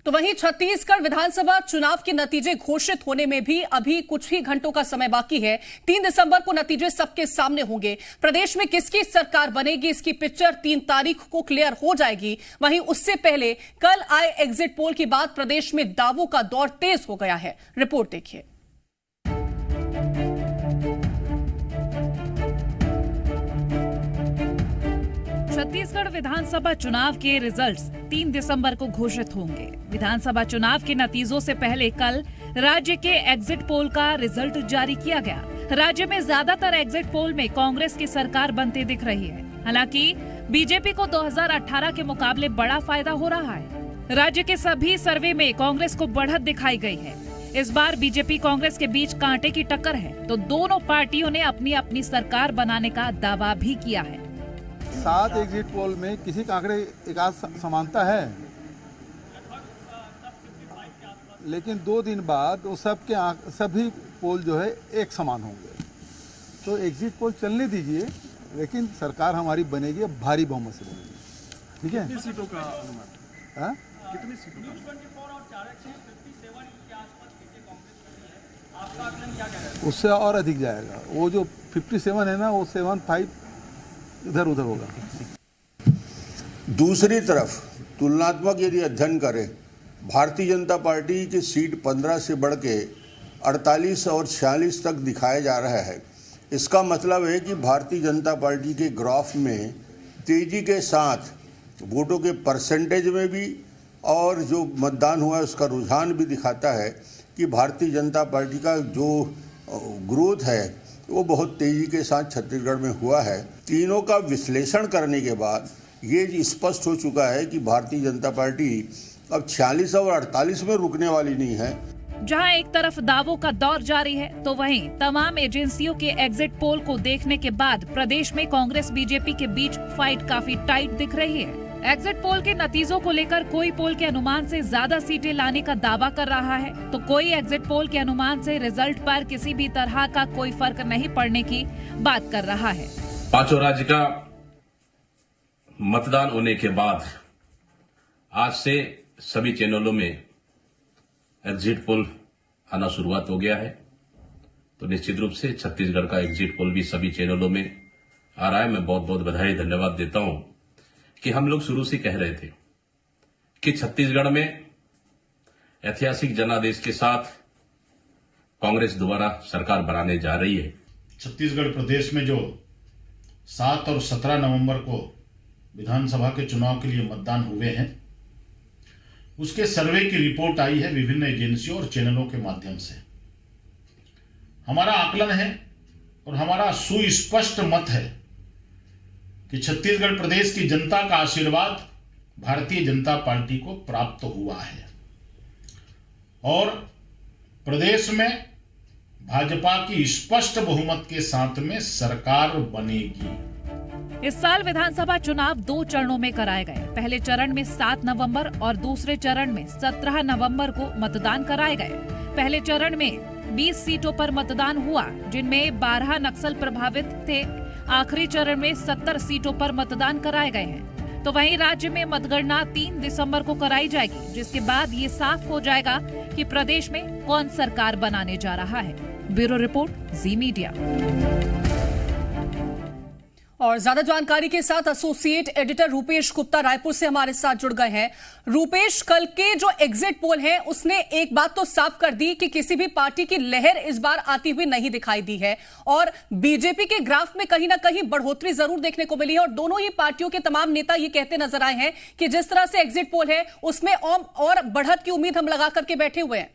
तो वहीं छत्तीसगढ़ विधानसभा चुनाव के नतीजे घोषित होने में भी अभी कुछ ही घंटों का समय बाकी है। 3 दिसंबर को नतीजे सबके सामने होंगे। प्रदेश में किसकी सरकार बनेगी, इसकी पिक्चर 3 तारीख को क्लियर हो जाएगी। वहीं उससे पहले कल आए एग्जिट पोल के बाद प्रदेश में दावों का दौर तेज हो गया है। रिपोर्ट देखिए। छत्तीसगढ़ विधानसभा चुनाव के रिजल्ट्स 3 दिसंबर को घोषित होंगे। विधानसभा चुनाव के नतीजों से पहले कल राज्य के एग्जिट पोल का रिजल्ट जारी किया गया। राज्य में ज्यादातर एग्जिट पोल में कांग्रेस की सरकार बनते दिख रही है। हालांकि बीजेपी को 2018 के मुकाबले बड़ा फायदा हो रहा है। राज्य के सभी सर्वे में कांग्रेस को बढ़त दिखाई गई है। इस बार बीजेपी कांग्रेस के बीच कांटे की टक्कर है, तो दोनों पार्टियों ने अपनी अपनी सरकार बनाने का दावा भी किया है। 7 एग्जिट पोल में किसी का आंकड़े एक आध समानता है, लेकिन 2 दिन बाद वो सभी पोल जो है एक समान होंगे। तो एग्जिट पोल चलने दीजिए, लेकिन सरकार हमारी बनेगी, भारी बहुमत से बनेगी। ठीक है। कितनी सीटों का अनुमान? कितनी सीटों का? उससे और अधिक जाएगा। वो जो 57 है ना, वो 75 इधर उधर होगा। दूसरी तरफ तुलनात्मक यदि अध्ययन करें, भारतीय जनता पार्टी की सीट 15 से बढ़ के 48 और 46 तक दिखाया जा रहा है। इसका मतलब है कि भारतीय जनता पार्टी के ग्राफ में तेजी के साथ वोटों के परसेंटेज में भी और जो मतदान हुआ है उसका रुझान भी दिखाता है कि भारतीय जनता पार्टी का जो ग्रोथ है वो बहुत तेजी के साथ छत्तीसगढ़ में हुआ है। तीनों का विश्लेषण करने के बाद ये स्पष्ट हो चुका है कि भारतीय जनता पार्टी अब 46 और 48 में रुकने वाली नहीं है। जहां एक तरफ दावों का दौर जारी है, तो वहीं तमाम एजेंसियों के एग्जिट पोल को देखने के बाद प्रदेश में कांग्रेस बीजेपी के बीच फाइट काफी टाइट दिख रही है। एग्जिट पोल के नतीजों को लेकर कोई पोल के अनुमान से ज्यादा सीटें लाने का दावा कर रहा है, तो कोई एग्जिट पोल के अनुमान से रिजल्ट पर किसी भी तरह का कोई फर्क नहीं पड़ने की बात कर रहा है। 5 राज्य का मतदान होने के बाद आज से सभी चैनलों में एग्जिट पोल आना शुरुआत हो गया है। तो निश्चित रूप से छत्तीसगढ़ का एग्जिट पोल भी सभी चैनलों में आ रहा है। मैं बहुत बहुत बधाई धन्यवाद देता हूं कि हम लोग शुरू से कह रहे थे कि छत्तीसगढ़ में ऐतिहासिक जनादेश के साथ कांग्रेस दोबारा सरकार बनाने जा रही है। छत्तीसगढ़ प्रदेश में जो 7 और 17 नवंबर को विधानसभा के चुनाव के लिए मतदान हुए हैं, उसके सर्वे की रिपोर्ट आई है विभिन्न एजेंसियों और चैनलों के माध्यम से। हमारा आकलन है और हमारा सुस्पष्ट मत है कि छत्तीसगढ़ प्रदेश की जनता का आशीर्वाद भारतीय जनता पार्टी को प्राप्त हुआ है और प्रदेश में भाजपा की स्पष्ट बहुमत के साथ में सरकार बनेगी। इस साल विधानसभा चुनाव 2 चरणों में कराए गए। पहले चरण में 7 नवंबर और दूसरे चरण में 17 नवंबर को मतदान कराए गए। पहले चरण में 20 सीटों पर मतदान हुआ, जिनमें 12 नक्सल प्रभावित थे। आखिरी चरण में 70 सीटों पर मतदान कराए गए हैं। तो वहीं राज्य में मतगणना 3 दिसंबर को कराई जाएगी, जिसके बाद ये साफ हो जाएगा कि प्रदेश में कौन सरकार बनाने जा रहा है। ब्यूरो रिपोर्ट, जी मीडिया। और ज्यादा जानकारी के साथ एसोसिएट एडिटर रूपेश गुप्ता रायपुर से हमारे साथ जुड़ गए हैं। रूपेश, कल के जो एग्जिट पोल है उसने एक बात तो साफ कर दी कि किसी भी पार्टी की लहर इस बार आती हुई नहीं दिखाई दी है और बीजेपी के ग्राफ में कहीं ना कहीं बढ़ोतरी जरूर देखने को मिली है। और दोनों ही पार्टियों के तमाम नेता ये कहते नजर आए हैं कि जिस तरह से एग्जिट पोल है उसमें और बढ़त की उम्मीद हम लगा करके बैठे हुए हैं।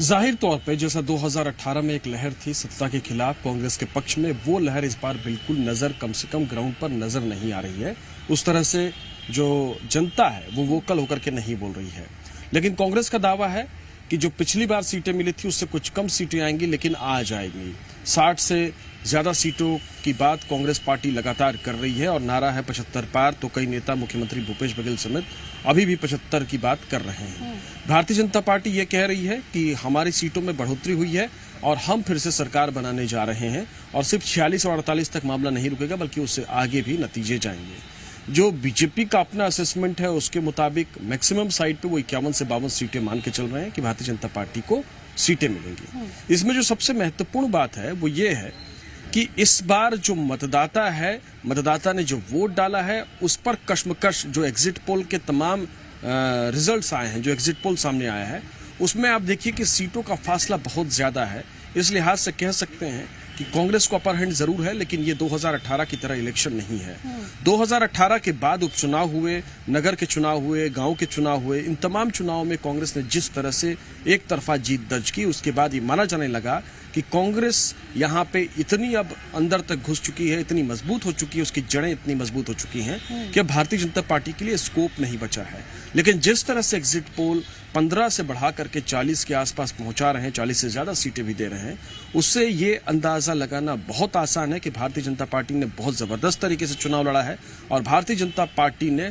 जाहिर तौर पे जैसा 2018 में एक लहर थी सत्ता के खिलाफ कांग्रेस के पक्ष में, वो लहर इस बार बिल्कुल नजर, कम से कम ग्राउंड पर नजर नहीं आ रही है। उस तरह से जो जनता है वो वोकल होकर के नहीं बोल रही है। लेकिन कांग्रेस का दावा है कि जो पिछली बार सीटें मिली थी उससे कुछ कम सीटें आएंगी, लेकिन आ जाएंगी। 60 से ज्यादा सीटों की बात कांग्रेस पार्टी लगातार कर रही है और नारा है 75 पार। तो कई नेता, मुख्यमंत्री भूपेश बघेल समेत, अभी भी 75 की बात कर रहे हैं। भारतीय जनता पार्टी ये कह रही है कि हमारी सीटों में बढ़ोतरी हुई है और हम फिर से सरकार बनाने जा रहे हैं और सिर्फ 46 और 48 तक मामला नहीं रुकेगा, बल्कि उससे आगे भी नतीजे जाएंगे। जो बीजेपी का अपना असेसमेंट है उसके मुताबिक मैक्सिमम साइड पे वो 51 से 52 सीटें मान के चल रहे हैं कि भारतीय जनता पार्टी को सीटें मिलेंगी। इसमें जो सबसे महत्वपूर्ण बात है वो ये है कि इस बार जो मतदाता ने जो वोट डाला है उस पर कश्मकश, जो एग्जिट पोल के तमाम रिजल्ट्स आए हैं, जो एग्जिट पोल सामने आया है उसमें आप देखिए कि सीटों का फासला बहुत ज्यादा है। इस लिहाज से कह सकते हैं कि कांग्रेस को अपर हैंड जरूर है, लेकिन ये 2018 की तरह इलेक्शन नहीं है। 2018 के बाद उपचुनाव हुए, नगर के चुनाव हुए, गांव के चुनाव हुए, इन तमाम चुनावों में कांग्रेस ने जिस तरह से एक तरफा जीत दर्ज की, उसके बाद ये माना जाने लगा कि कांग्रेस यहाँ पे इतनी अब अंदर तक घुस चुकी है, इतनी मजबूत हो चुकी है, उसकी जड़ें इतनी मजबूत हो चुकी हैं कि अब भारतीय जनता पार्टी के लिए स्कोप नहीं बचा है। लेकिन जिस तरह से एग्जिट पोल 15 से बढ़ा करके 40 के आसपास पहुंचा रहे हैं, 40 से ज्यादा सीटें भी दे रहे हैं, उससे ये अंदाजा लगाना बहुत आसान है कि भारतीय जनता पार्टी ने बहुत जबरदस्त तरीके से चुनाव लड़ा है और भारतीय जनता पार्टी ने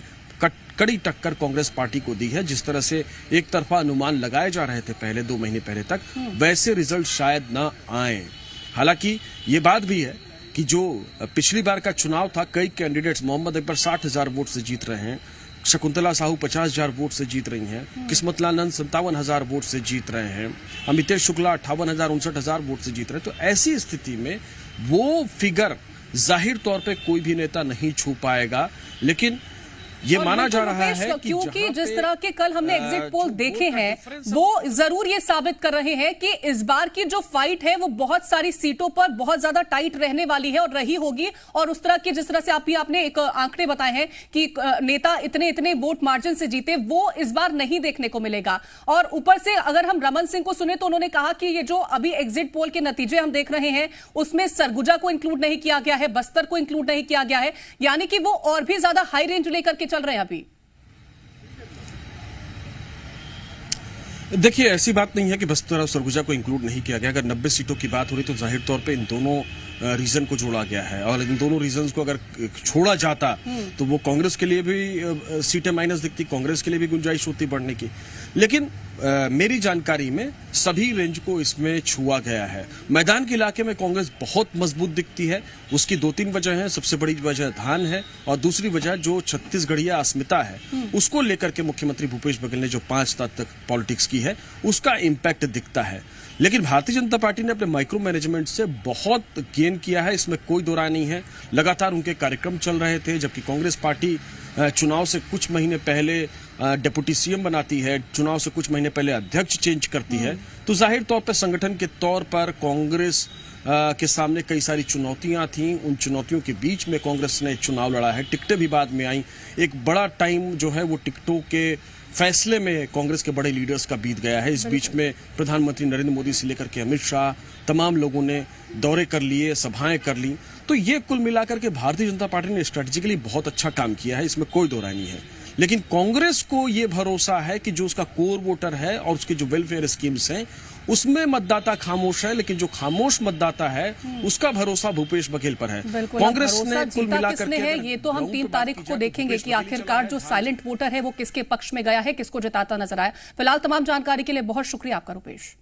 कड़ी टक्कर कांग्रेस पार्टी को दी है। जिस तरह से एक तरफा अनुमान लगाए जा रहे थे पहले 2 महीने पहले तक, वैसे रिजल्ट शायद ना आए। हालांकि ये बात भी है कि जो पिछली बार का चुनाव था, कई कैंडिडेट्स, मोहम्मद अकबर 60,000 वोट से जीत रहे हैं, शकुंतला साहू 50,000 वोट से जीत रही हैं, किस्मत लाल नंद 57,000 वोट से जीत रहे हैं, अमितेश शुक्ला 58,000 59,000 वोट से जीत रहे हैं। तो ऐसी स्थिति में वो फिगर जाहिर तौर पे कोई भी नेता नहीं छू पाएगा, लेकिन ये माना जा रहा है कि क्योंकि जिस तरह के कल हमने एग्जिट पोल देखे हैं वो जरूर ये साबित कर रहे हैं कि इस बार की जो फाइट है वो बहुत सारी सीटों पर बहुत ज्यादा टाइट रहने वाली है और रही होगी। और उस तरह की जिस तरह से आपने एक आंकड़े बताए हैं कि नेता इतने वोट मार्जिन से जीते, वो इस बार नहीं देखने को मिलेगा। और ऊपर से अगर हम रमन सिंह को सुने तो उन्होंने कहा कि ये जो अभी एग्जिट पोल के नतीजे हम देख रहे हैं उसमें सरगुजा को इंक्लूड नहीं किया गया है, बस्तर को इंक्लूड नहीं किया गया है, यानी कि वो और भी ज्यादा हाई रेंज लेकर के चल रहे हैं अभी। देखिए, ऐसी बात नहीं है कि बस्तर और सरगुजा को इंक्लूड नहीं किया गया। अगर 90 सीटों की बात हो रही तो जाहिर तौर पे इन दोनों रीजन को जोड़ा गया है और इन दोनों रीजन को अगर छोड़ा जाता तो वो कांग्रेस के लिए भी सीटें माइनस दिखती, कांग्रेस के लिए भी गुंजाइश होती बढ़ने की। लेकिन मेरी जानकारी में सभी रेंज को इसमें छुआ गया है। मैदान के इलाके में कांग्रेस बहुत मजबूत दिखती है, उसकी 2-3 वजह हैं। सबसे बड़ी वजह धान है और दूसरी वजह जो छत्तीसगढ़िया अस्मिता है उसको लेकर के मुख्यमंत्री भूपेश बघेल ने जो 5 साल तक पॉलिटिक्स की है उसका इम्पैक्ट दिखता है। लेकिन भारतीय जनता पार्टी ने अपने माइक्रो मैनेजमेंट से बहुत गेन किया है, इसमें कोई दो राय नहीं है। लगातार उनके कार्यक्रम चल रहे थे, जबकि कांग्रेस पार्टी चुनाव से कुछ महीने पहले डिप्टी सीएम बनाती है, चुनाव से कुछ महीने पहले अध्यक्ष चेंज करती है, तो जाहिर तौर पर संगठन के तौर पर कांग्रेस के सामने कई सारी चुनौतियां थीं। उन चुनौतियों के बीच में कांग्रेस ने चुनाव लड़ा है। टिकटें भी बाद में आई। एक बड़ा टाइम जो है वो टिकटों के फैसले में कांग्रेस के बड़े लीडर्स का बीत गया है। इस बीच में प्रधानमंत्री नरेंद्र मोदी से लेकर के अमित शाह, तमाम लोगों ने दौरे कर लिए, सभाएं कर ली। तो ये कुल मिलाकर के भारतीय जनता पार्टी ने स्ट्रेटेजिकली बहुत अच्छा काम किया है, इसमें कोई दो राय नहीं है। लेकिन कांग्रेस को ये भरोसा है कि जो उसका कोर वोटर है और उसके जो वेलफेयर स्कीम्स हैं उसमें मतदाता खामोश है, लेकिन जो खामोश मतदाता है उसका भरोसा भूपेश बघेल पर है। कांग्रेस ने कुल मिलाकर के ये तो हम 3 तारीख को देखेंगे कि आखिरकार जो साइलेंट वोटर है वो किसके पक्ष में गया है, किसको जिताता नजर आया। फिलहाल तमाम जानकारी के लिए बहुत शुक्रिया आपका रूपेश।